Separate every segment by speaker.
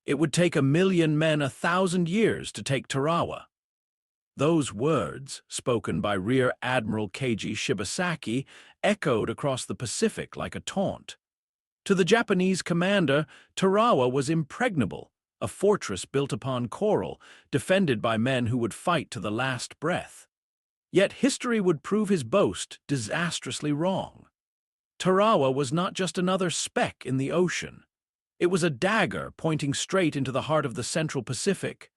Speaker 1: It would take 1,000,000 men 1,000 years to take Tarawa. Those words, spoken by Rear Admiral Shibasaki, echoed across the Pacific like a taunt. To the Japanese commander, Tarawa was impregnable, a fortress built upon coral, defended by men who would fight to the last breath. Yet history would prove his boast disastrously wrong. Tarawa was not just another speck in the ocean. It was a dagger pointing straight into the heart of the Central Pacific.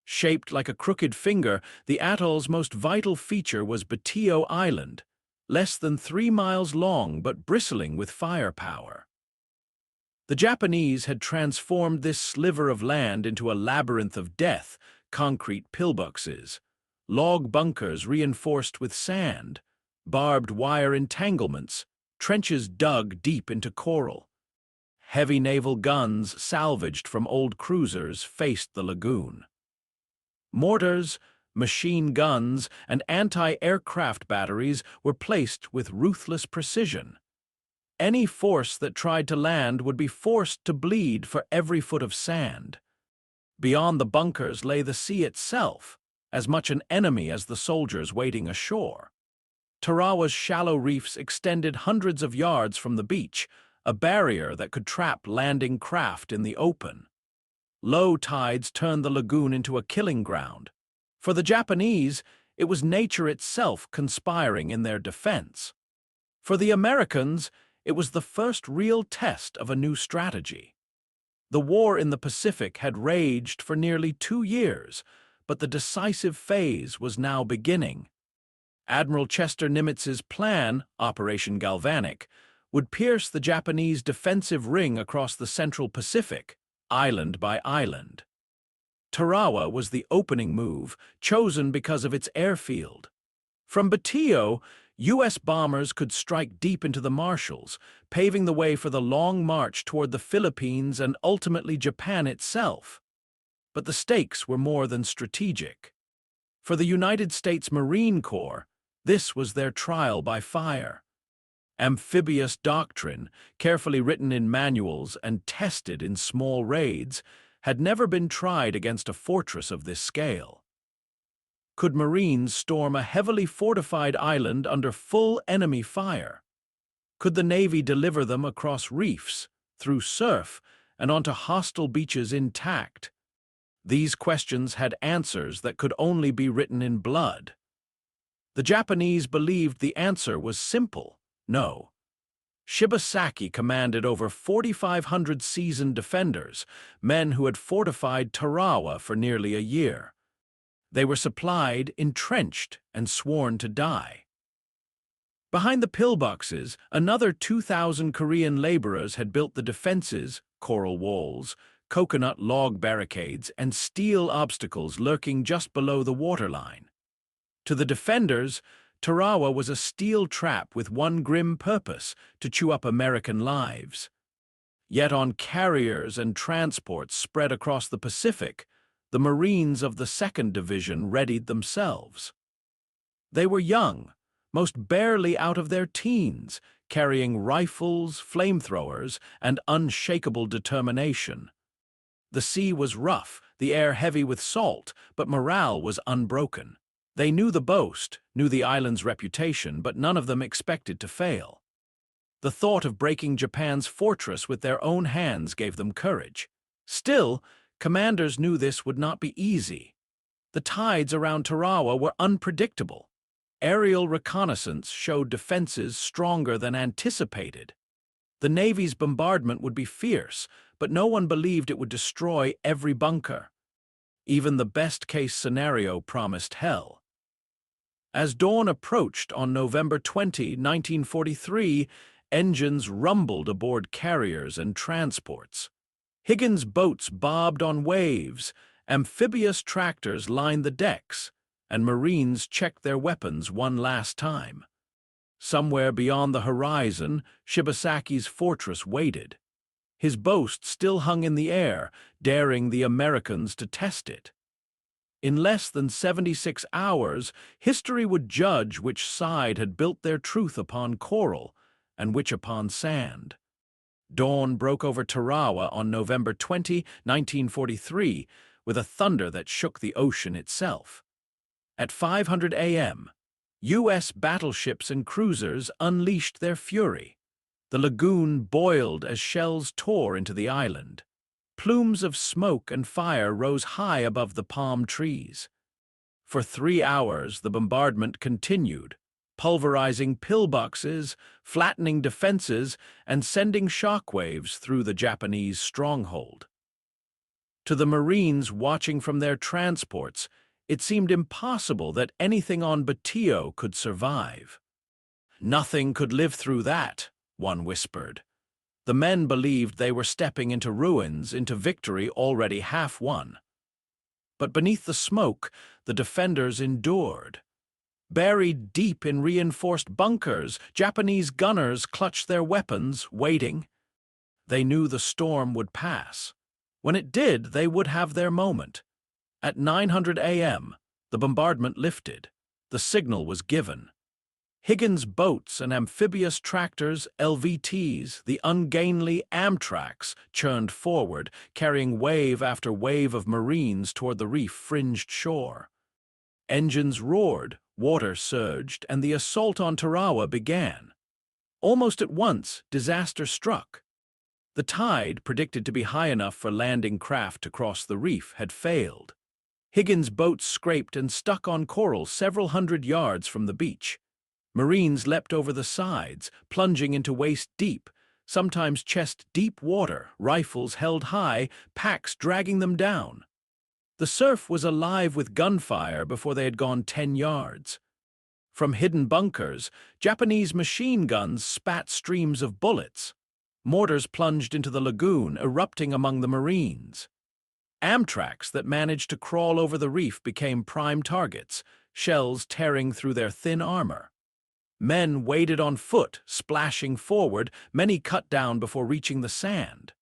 Speaker 1: Shaped like a crooked finger, the atoll's most vital feature was Batio Island, less than 3 miles long but bristling with firepower. The Japanese had transformed this sliver of land into a labyrinth of death, concrete pillboxes, log bunkers reinforced with sand, barbed wire entanglements, trenches dug deep into coral. Heavy naval guns, salvaged from old cruisers, faced the lagoon. Mortars, machine guns, and anti-aircraft batteries were placed with ruthless precision. Any force that tried to land would be forced to bleed for every foot of sand. Beyond the bunkers lay the sea itself, as much an enemy as the soldiers waiting ashore. Tarawa's shallow reefs extended hundreds of yards from the beach, a barrier that could trap landing craft in the open. Low tides turned the lagoon into a killing ground. For the Japanese, it was nature itself conspiring in their defense. For the Americans, it was the first real test of a new strategy. The war in the Pacific had raged for nearly 2 years, but the decisive phase was now beginning. Admiral Chester Nimitz's plan, Operation Galvanic, would pierce the Japanese defensive ring across the Central Pacific, island by island. Tarawa was the opening move, chosen because of its airfield. From Batio, U.S. bombers could strike deep into the Marshalls, paving the way for the long march toward the Philippines and ultimately Japan itself. But the stakes were more than strategic. For the United States Marine Corps, this was their trial by fire. Amphibious doctrine, carefully written in manuals and tested in small raids, had never been tried against a fortress of this scale. Could Marines storm a heavily fortified island under full enemy fire? Could the Navy deliver them across reefs, through surf, and onto hostile beaches intact? These questions had answers that could only be written in blood. The Japanese believed the answer was simple: no. Shibasaki commanded over 4,500 seasoned defenders, men who had fortified Tarawa for nearly a year. They were supplied, entrenched, and sworn to die. Behind the pillboxes, another 2,000 Korean laborers had built the defenses, coral walls, coconut log barricades, and steel obstacles lurking just below the waterline. To the defenders, Tarawa was a steel trap with one grim purpose: to chew up American lives. Yet on carriers and transports spread across the Pacific, the Marines of the 2nd Division readied themselves. They were young, most barely out of their teens, carrying rifles, flamethrowers, and unshakable determination. The sea was rough, the air heavy with salt, but morale was unbroken. They knew the boast, knew the island's reputation, but none of them expected to fail. The thought of breaking Japan's fortress with their own hands gave them courage. Still, commanders knew this would not be easy. The tides around Tarawa were unpredictable. Aerial reconnaissance showed defenses stronger than anticipated. The Navy's bombardment would be fierce, but no one believed it would destroy every bunker. Even the best-case scenario promised hell. As dawn approached on November 20, 1943, engines rumbled aboard carriers and transports. Higgins boats bobbed on waves, amphibious tractors lined the decks, and Marines checked their weapons one last time. Somewhere beyond the horizon, Shibasaki's fortress waited. His boast still hung in the air, daring the Americans to test it. In less than 76 hours, history would judge which side had built their truth upon coral and which upon sand. Dawn broke over Tarawa on November 20, 1943, with a thunder that shook the ocean itself. At 500 a.m., U.S. battleships and cruisers unleashed their fury. The lagoon boiled as shells tore into the island. Plumes of smoke and fire rose high above the palm trees. For 3 hours, the bombardment continued, pulverizing pillboxes, flattening defenses, and sending shockwaves through the Japanese stronghold. To the Marines watching from their transports, it seemed impossible that anything on Batio could survive. "Nothing could live through that," one whispered. The men believed they were stepping into ruins, into victory already half won. But beneath the smoke, the defenders endured. Buried deep in reinforced bunkers, Japanese gunners clutched their weapons, waiting. They knew the storm would pass. When it did, they would have their moment. At 900 a.m., the bombardment lifted. The signal was given. Higgins boats and amphibious tractors, LVTs, the ungainly Amtraks, churned forward, carrying wave after wave of Marines toward the reef-fringed shore. Engines roared, water surged, and the assault on Tarawa began. Almost at once, disaster struck. The tide, predicted to be high enough for landing craft to cross the reef, had failed. Higgins' boats scraped and stuck on coral several hundred yards from the beach. Marines leapt over the sides, plunging into waist-deep, sometimes chest-deep water, rifles held high, packs dragging them down. The surf was alive with gunfire before they had gone 10 yards. From hidden bunkers, Japanese machine guns spat streams of bullets. Mortars plunged into the lagoon, erupting among the Marines. Amtraks that managed to crawl over the reef became prime targets, shells tearing through their thin armor. Men waded on foot, splashing forward, many cut down before reaching the sand.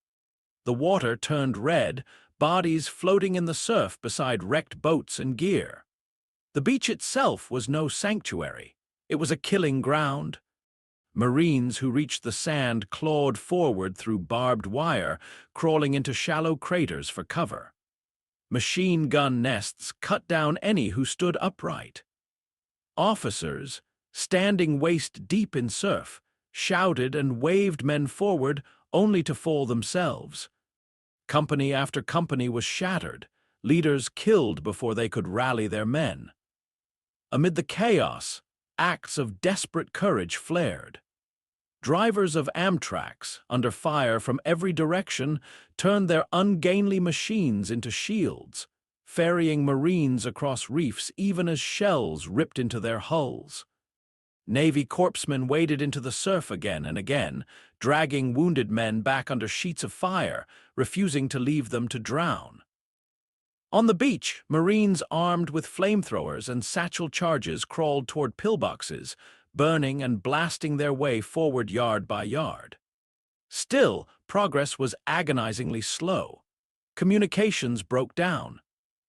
Speaker 1: The water turned red, bodies floating in the surf beside wrecked boats and gear. The beach itself was no sanctuary. It was a killing ground. Marines who reached the sand clawed forward through barbed wire, crawling into shallow craters for cover. Machine gun nests cut down any who stood upright. Officers, standing waist-deep in surf, shouted and waved men forward only to fall themselves. Company after company was shattered, leaders killed before they could rally their men. Amid the chaos, acts of desperate courage flared. Drivers of Amtraks, under fire from every direction, turned their ungainly machines into shields, ferrying Marines across reefs even as shells ripped into their hulls. Navy corpsmen waded into the surf again and again, dragging wounded men back under sheets of fire, refusing to leave them to drown. On the beach, Marines armed with flamethrowers and satchel charges crawled toward pillboxes, burning and blasting their way forward yard by yard. Still, progress was agonizingly slow. Communications broke down.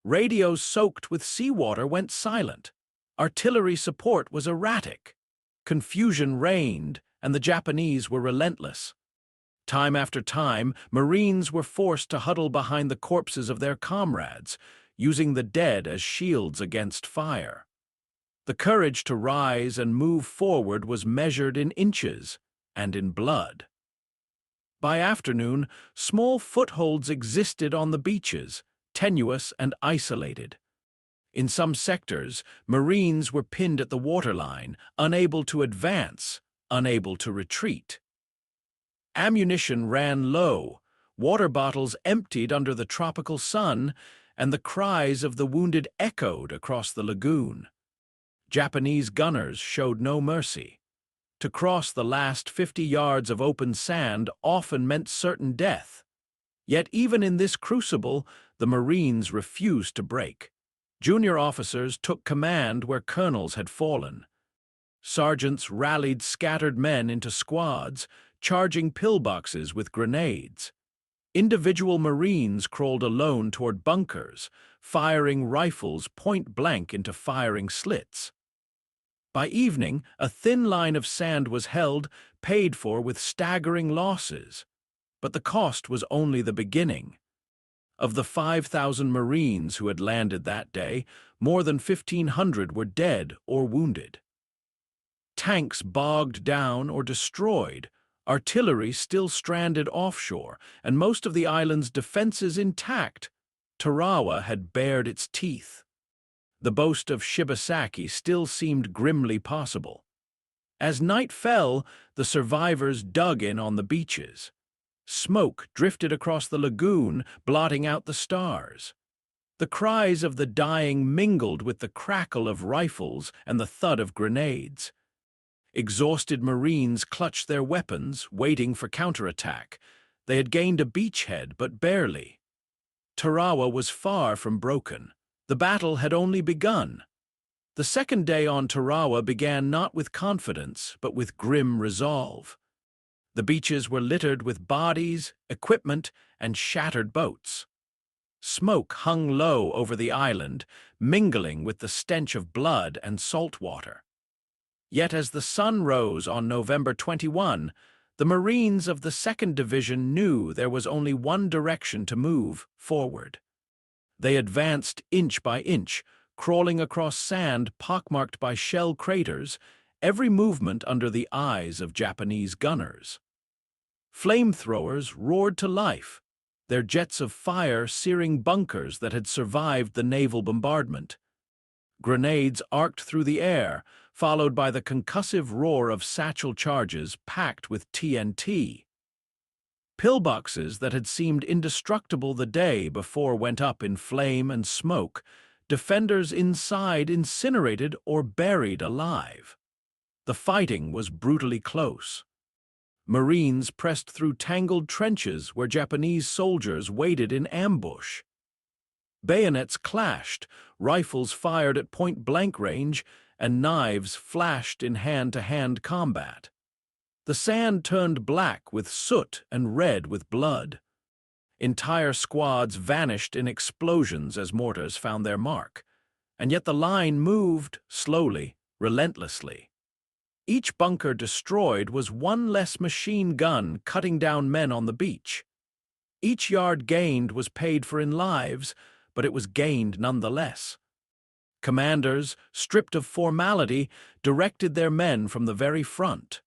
Speaker 1: Radios soaked with seawater went silent. Artillery support was erratic. Confusion reigned, and the Japanese were relentless. Time after time, Marines were forced to huddle behind the corpses of their comrades, using the dead as shields against fire. The courage to rise and move forward was measured in inches and in blood. By afternoon, small footholds existed on the beaches, tenuous and isolated. In some sectors, Marines were pinned at the waterline, unable to advance, unable to retreat. Ammunition ran low, water bottles emptied under the tropical sun, and the cries of the wounded echoed across the lagoon. Japanese gunners showed no mercy. To cross the last 50 yards of open sand often meant certain death. Yet even in this crucible, the Marines refused to break. Junior officers took command where colonels had fallen. Sergeants rallied scattered men into squads, charging pillboxes with grenades. Individual Marines crawled alone toward bunkers, firing rifles point-blank into firing slits. By evening, a thin line of sand was held, paid for with staggering losses. But the cost was only the beginning. Of the 5,000 Marines who had landed that day, more than 1,500 were dead or wounded. Tanks bogged down or destroyed, artillery still stranded offshore, and most of the island's defenses intact. Tarawa had bared its teeth. The boast of Shibasaki still seemed grimly possible. As night fell, the survivors dug in on the beaches. Smoke drifted across the lagoon, blotting out the stars. The cries of the dying mingled with the crackle of rifles and the thud of grenades. Exhausted Marines clutched their weapons, waiting for counterattack. They had gained a beachhead, but barely. Tarawa was far from broken. The battle had only begun. The second day on Tarawa began not with confidence, but with grim resolve. The beaches were littered with bodies, equipment, and shattered boats. Smoke hung low over the island, mingling with the stench of blood and salt water. Yet as the sun rose on November 21, the Marines of the 2nd Division knew there was only one direction to move: forward. They advanced inch by inch, crawling across sand pockmarked by shell craters, every movement under the eyes of Japanese gunners. Flamethrowers roared to life, their jets of fire searing bunkers that had survived the naval bombardment. Grenades arced through the air, followed by the concussive roar of satchel charges packed with TNT. Pillboxes that had seemed indestructible the day before went up in flame and smoke, defenders inside incinerated or buried alive. The fighting was brutally close. Marines pressed through tangled trenches where Japanese soldiers waited in ambush. Bayonets clashed, rifles fired at point-blank range, and knives flashed in hand-to-hand combat. The sand turned black with soot and red with blood. Entire squads vanished in explosions as mortars found their mark, and yet the line moved slowly, relentlessly. Each bunker destroyed was one less machine gun cutting down men on the beach. Each yard gained was paid for in lives, but it was gained nonetheless. Commanders, stripped of formality, directed their men from the very front.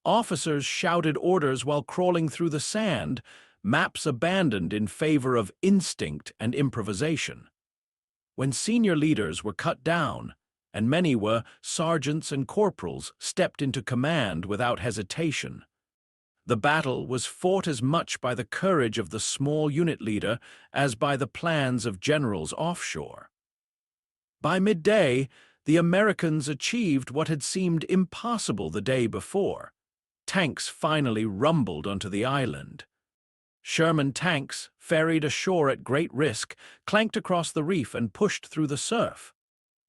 Speaker 1: Officers shouted orders while crawling through the sand, maps abandoned in favor of instinct and improvisation. When senior leaders were cut down, and many were, sergeants and corporals stepped into command without hesitation. The battle was fought as much by the courage of the small unit leader as by the plans of generals offshore. By midday, the Americans achieved what had seemed impossible the day before. Tanks finally rumbled onto the island. Sherman tanks, ferried ashore at great risk, clanked across the reef and pushed through the surf.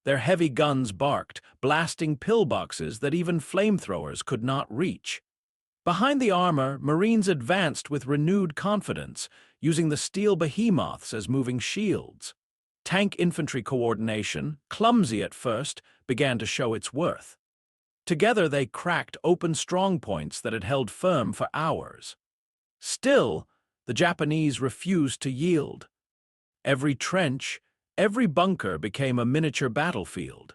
Speaker 1: Their heavy guns barked, blasting pillboxes that even flamethrowers could not reach. Behind the armor, Marines advanced with renewed confidence, using the steel behemoths as moving shields. Tank infantry coordination, clumsy at first, began to show its worth. Together they cracked open strongpoints that had held firm for hours. Still, the Japanese refused to yield. Every trench, every bunker became a miniature battlefield.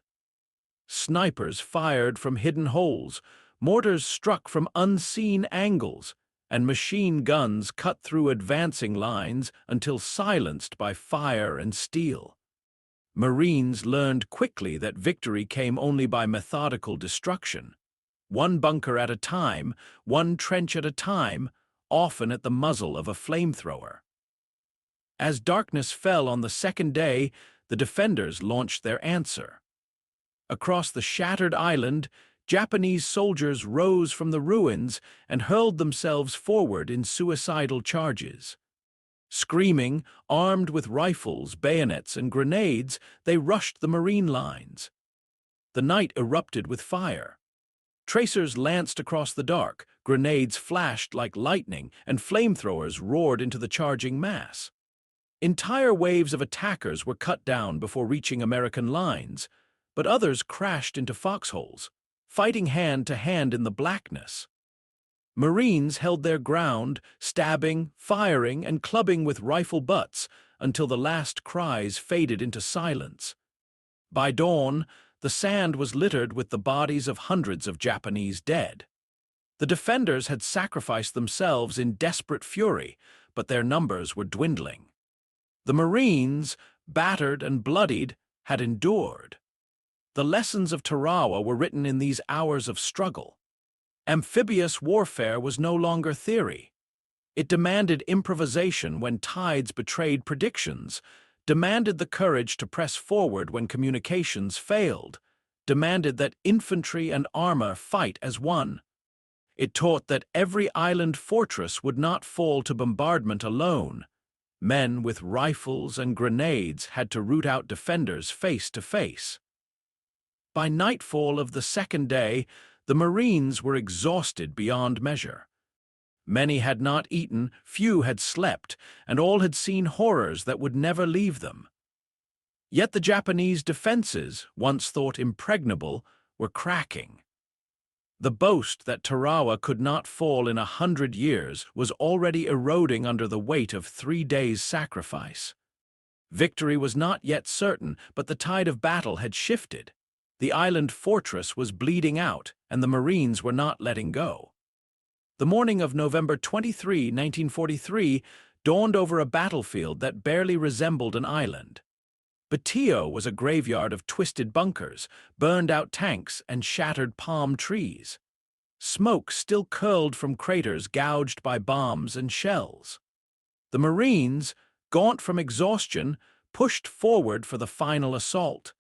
Speaker 1: Snipers fired from hidden holes, mortars struck from unseen angles, and machine guns cut through advancing lines until silenced by fire and steel. Marines learned quickly that victory came only by methodical destruction. One bunker at a time, one trench at a time, often at the muzzle of a flamethrower. As darkness fell on the second day, the defenders launched their answer. Across the shattered island, Japanese soldiers rose from the ruins and hurled themselves forward in suicidal charges. Screaming, armed with rifles, bayonets, and grenades, they rushed the Marine lines. The night erupted with fire. Tracers lanced across the dark, grenades flashed like lightning, and flamethrowers roared into the charging mass. Entire waves of attackers were cut down before reaching American lines, but others crashed into foxholes, fighting hand to hand in the blackness. Marines held their ground, stabbing, firing, and clubbing with rifle butts until the last cries faded into silence. By dawn, the sand was littered with the bodies of hundreds of Japanese dead. The defenders had sacrificed themselves in desperate fury, but their numbers were dwindling. The Marines, battered and bloodied, had endured. The lessons of Tarawa were written in these hours of struggle. Amphibious warfare was no longer theory. It demanded improvisation when tides betrayed predictions, demanded the courage to press forward when communications failed, demanded that infantry and armor fight as one. It taught that every island fortress would not fall to bombardment alone. Men with rifles and grenades had to root out defenders face to face. By nightfall of the second day, the Marines were exhausted beyond measure. Many had not eaten, few had slept, and all had seen horrors that would never leave them. Yet the Japanese defenses, once thought impregnable, were cracking. The boast that Tarawa could not fall in 100 years was already eroding under the weight of 3 days' sacrifice. Victory was not yet certain, but the tide of battle had shifted. The island fortress was bleeding out, and the Marines were not letting go. The morning of November 23, 1943, dawned over a battlefield that barely resembled an island. Batio was a graveyard of twisted bunkers, burned-out tanks, and shattered palm trees. Smoke still curled from craters gouged by bombs and shells. The Marines, gaunt from exhaustion, pushed forward for the final assault.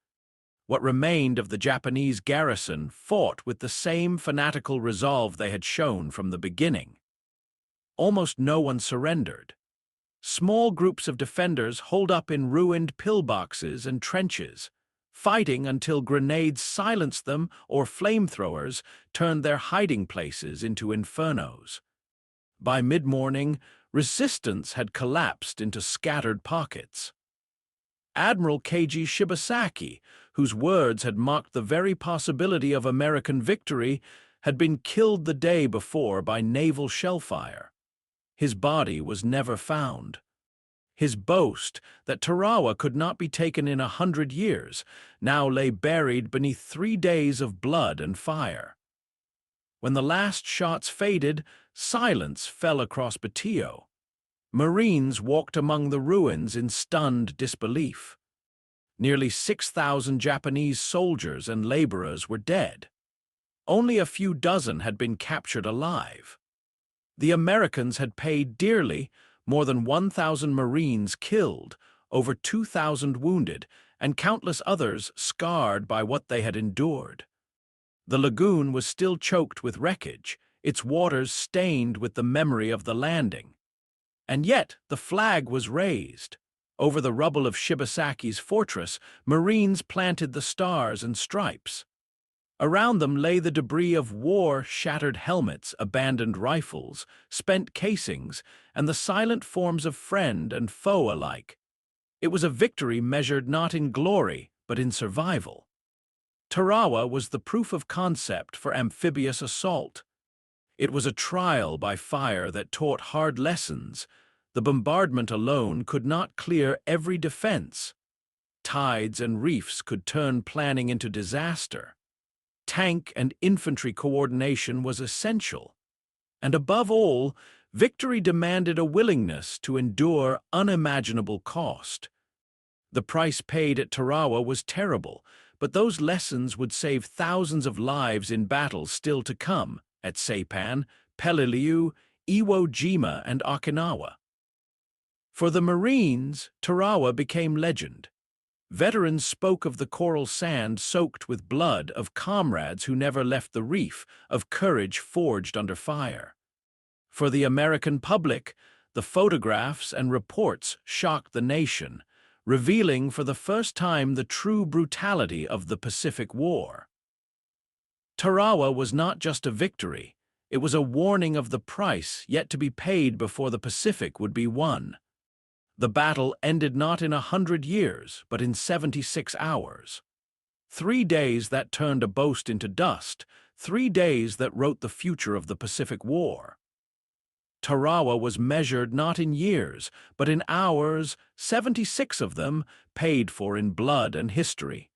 Speaker 1: What remained of the Japanese garrison fought with the same fanatical resolve they had shown from the beginning. Almost no one surrendered. Small groups of defenders holed up in ruined pillboxes and trenches, fighting until grenades silenced them or flamethrowers turned their hiding places into infernos. By mid-morning, resistance had collapsed into scattered pockets. Admiral Shibasaki, whose words had mocked the very possibility of American victory, had been killed the day before by naval shellfire. His body was never found. His boast that Tarawa could not be taken in 100 years now lay buried beneath 3 days of blood and fire. When the last shots faded, silence fell across Batio. Marines walked among the ruins in stunned disbelief. Nearly 6,000 Japanese soldiers and laborers were dead. Only a few dozen had been captured alive. The Americans had paid dearly, more than 1,000 Marines killed, over 2,000 wounded, and countless others scarred by what they had endured. The lagoon was still choked with wreckage, its waters stained with the memory of the landing. And yet the flag was raised. Over the rubble of Shibasaki's fortress, Marines planted the stars and stripes. Around them lay the debris of war, shattered helmets, abandoned rifles, spent casings, and the silent forms of friend and foe alike. It was a victory measured not in glory, but in survival. Tarawa was the proof of concept for amphibious assault. It was a trial by fire that taught hard lessons. The bombardment alone could not clear every defense. Tides and reefs could turn planning into disaster. Tank and infantry coordination was essential. And above all, victory demanded a willingness to endure unimaginable cost. The price paid at Tarawa was terrible, but those lessons would save thousands of lives in battles still to come at Saipan, Peleliu, Iwo Jima, and Okinawa. For the Marines, Tarawa became legend. Veterans spoke of the coral sand soaked with blood, of comrades who never left the reef, of courage forged under fire. For the American public, the photographs and reports shocked the nation, revealing for the first time the true brutality of the Pacific War. Tarawa was not just a victory, it was a warning of the price yet to be paid before the Pacific would be won. The battle ended not in 100 years, but in 76 hours. 3 days that turned a boast into dust, 3 days that wrote the future of the Pacific War. Tarawa was measured not in years, but in hours, 76 of them paid for in blood and history.